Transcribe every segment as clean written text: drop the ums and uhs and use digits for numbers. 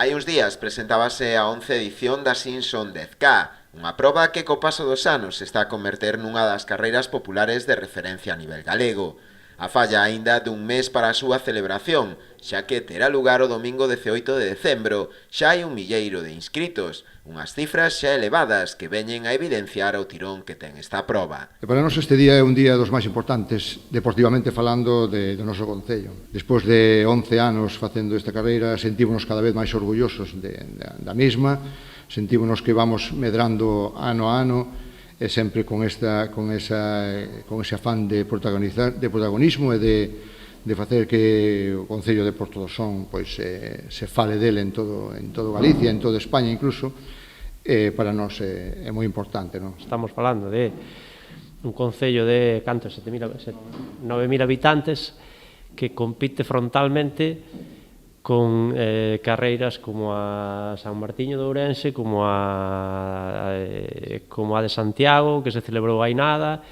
Hai uns días presentábase a 11ª edición da Simpson 10K, unha proba que co paso dos anos se está a converter nunha das carreiras populares de referencia a nivel galego. A falla aínda dun mes para a súa celebración, xa que terá lugar o domingo 18 de decembro, xa hai 1.000.000 de inscritos, unhas cifras xa elevadas que veñen a evidenciar o tirón que ten esta proba. E para nós este día é un día dos máis importantes, deportivamente falando, do noso concello. Despois de 11 anos facendo esta carreira, sentímonos cada vez máis orgullosos da mesma, sentímonos que vamos medrando ano a ano, e sempre con ese afán de protagonismo e de facer que o Concello de Portodosón se fale dele en todo Galicia, en toda España incluso, para nós é moi importante. Estamos falando de un concello de 9.000 habitantes que compite frontalmente con carreiras como a San Martiño de Ourense, como a de Santiago, que se celebrou hai nada,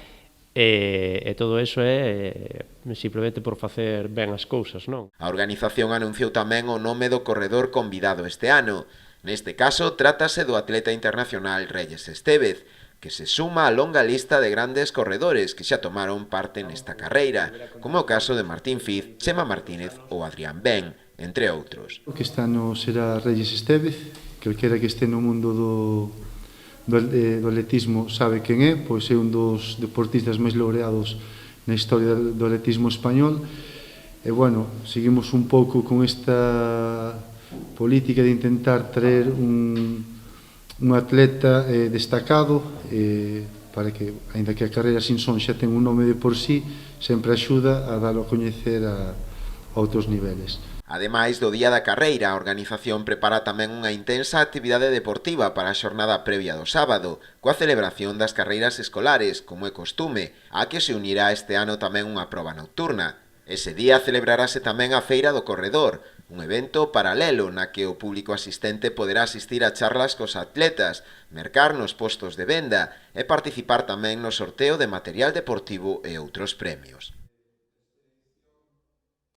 e todo iso é simplemente por facer ben as cousas, non? A organización anunciou tamén o nome do corredor convidado este ano. Neste caso, trátase do atleta internacional Reyes Estévez, que se suma á longa lista de grandes corredores que xa tomaron parte nesta carreira, como o caso de Martín Fiz, Chema Martínez ou Adrián Ben, entre outros. Que este ano será Reyes Estévez, calquera que este no mundo do atletismo sabe quen é, pois é un dos deportistas máis laureados na historia do atletismo español, e bueno, seguimos un pouco con esta política de intentar traer un atleta destacado, para que, aínda que a carreira Simpson xa ten un nome de por sí, sempre axuda a dalo a coñecer a outros niveles. Ademais do día da carreira, a organización prepara tamén unha intensa actividade deportiva para a xornada previa do sábado, coa celebración das carreiras escolares, como é costume, a que se unirá este ano tamén unha proba nocturna. Ese día celebrarase tamén a Feira do Corredor, un evento paralelo na que o público asistente poderá asistir a charlas cos atletas, mercar nos postos de venda e participar tamén no sorteo de material deportivo e outros premios.